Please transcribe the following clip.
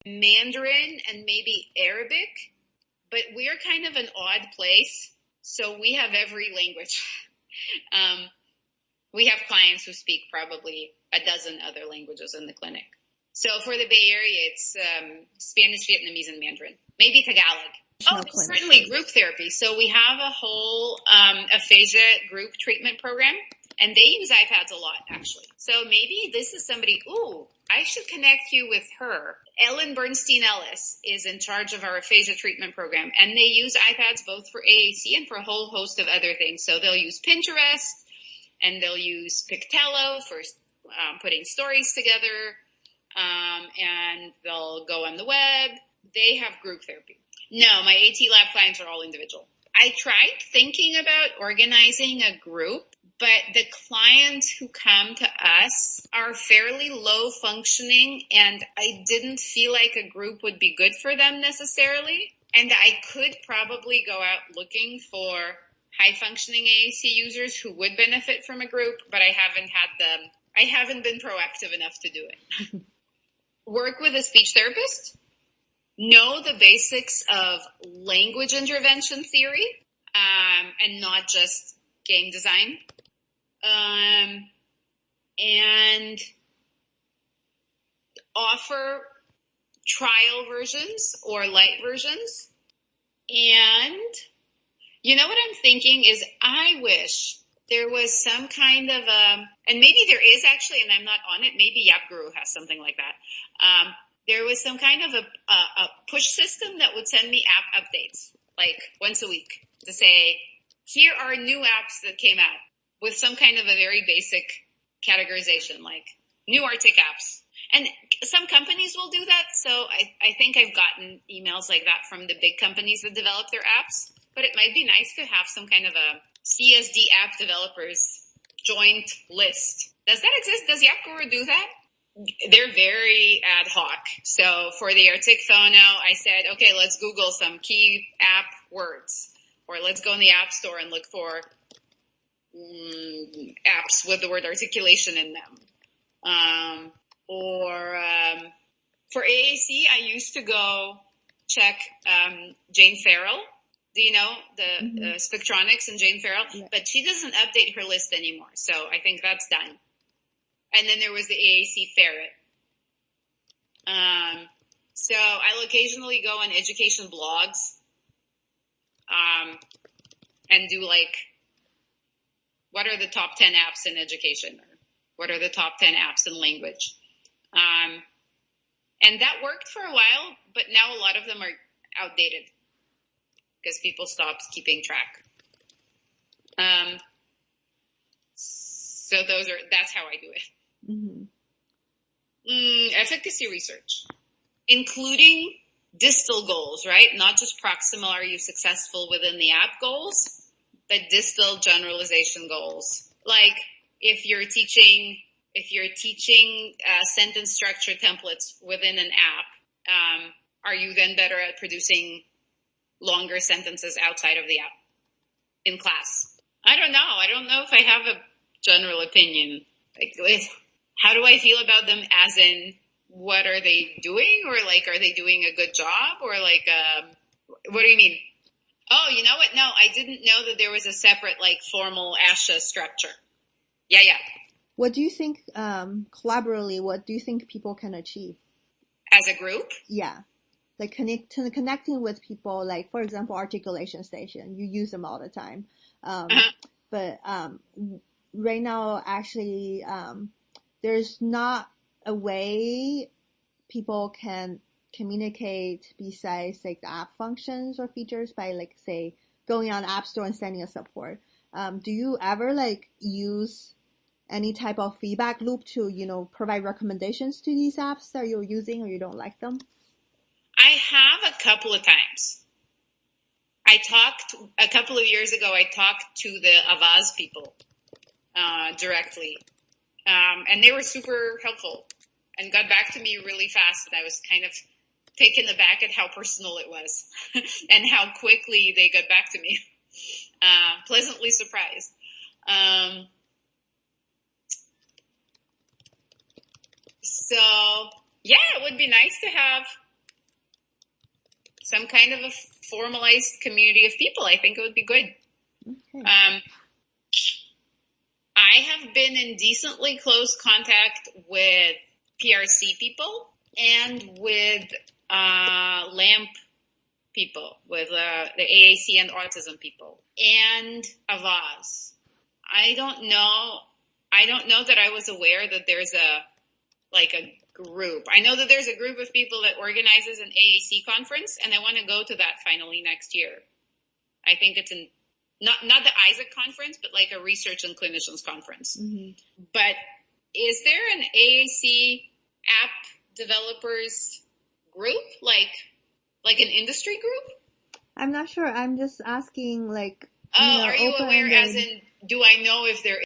Mandarin and maybe Arabic, but we're kind of an odd place, so we have every language. We have clients who speak probably a dozen other languages in the clinic. So for the Bay Area, it's Spanish, Vietnamese, and Mandarin. Maybe Tagalog. Oh, certainly group therapy. So we have a whole aphasia group treatment program, and they use iPads a lot, actually. So maybe this is somebody, I should connect you with her. Ellen Bernstein-Ellis is in charge of our aphasia treatment program, and they use iPads both for AAC and for a whole host of other things. So they'll use Pinterest, and they'll use Pictello for putting stories together, and they'll go on the web. They have group therapy. No, my AT lab clients are all individual. I tried thinking about organizing a group, but the clients who come to us are fairly low functioning, and I didn't feel like a group would be good for them necessarily. And I could probably go out looking for high functioning AAC users who would benefit from a group, but I haven't been proactive enough to do it. Work with a speech therapist. Know the basics of language intervention theory, and not just game design. And offer trial versions or light versions. And you know what I'm thinking is I wish there was some kind of and maybe there is actually, and I'm not on it, maybe YapGuru has something like that. There was some kind of a push system that would send me app updates, like once a week, to say, here are new apps that came out with some kind of a very basic categorization, like new Arctic apps. And some companies will do that, so I think I've gotten emails like that from the big companies that develop their apps. But it might be nice to have some kind of a CSD app developers joint list. Does that exist? Does YapGuru do that? They're very ad hoc. So for the Arctic Phono, I said, okay, let's Google some key app words, or let's go in the App Store and look for apps with the word articulation in them. For AAC, I used to go check Jane Farrell. Do you know the Spectronics and Jane Farrell? Yeah. But she doesn't update her list anymore, so I think that's done. And then there was the AAC Ferret. So I'll occasionally go on education blogs and do like, what are the top 10 apps in education? Or what are the top 10 apps in language? And that worked for a while, but now a lot of them are outdated because people stopped keeping track. So that's how I do it. Efficacy research, including distal goals, right? Not just proximal, are you successful within the app goals, but distal generalization goals. Like if you're teaching sentence structure templates within an app, are you then better at producing longer sentences outside of the app in class? I don't know. I don't know if I have a general opinion. Like, how do I feel about them as in what are they doing? Or like, are they doing a good job? Or like, what do you mean? Oh, you know what? No, I didn't know that there was a separate like formal ASHA structure. Yeah. What do you think, collaboratively, what do you think people can achieve? As a group? Yeah. Like connecting with people, like, for example, articulation station, you use them all the time. But right now, actually, there's not a way people can communicate besides like the app functions or features by like, say, going on App Store and sending a support. Do you ever like use any type of feedback loop to, provide recommendations to these apps that you're using or you don't like them? I have a couple of times. A couple of years ago, I talked to the Avaz people directly. And they were super helpful and got back to me really fast. I was kind of taken aback at how personal it was and how quickly they got back to me. Pleasantly surprised. So yeah, it would be nice to have some kind of a formalized community of people. I think it would be good. Okay. I have been in decently close contact with PRC people and with LAMP people, with the AAC and autism people, and Avaz. I don't know that I was aware that there's a group. I know that there's a group of people that organizes an AAC conference, and I want to go to that finally next year. I think it's not the Isaac conference, but like a research and clinicians conference. Mm-hmm. But is there an AAC app developers group, like an industry group? I'm not sure. I'm just asking, like, are you aware, as in, do I know if there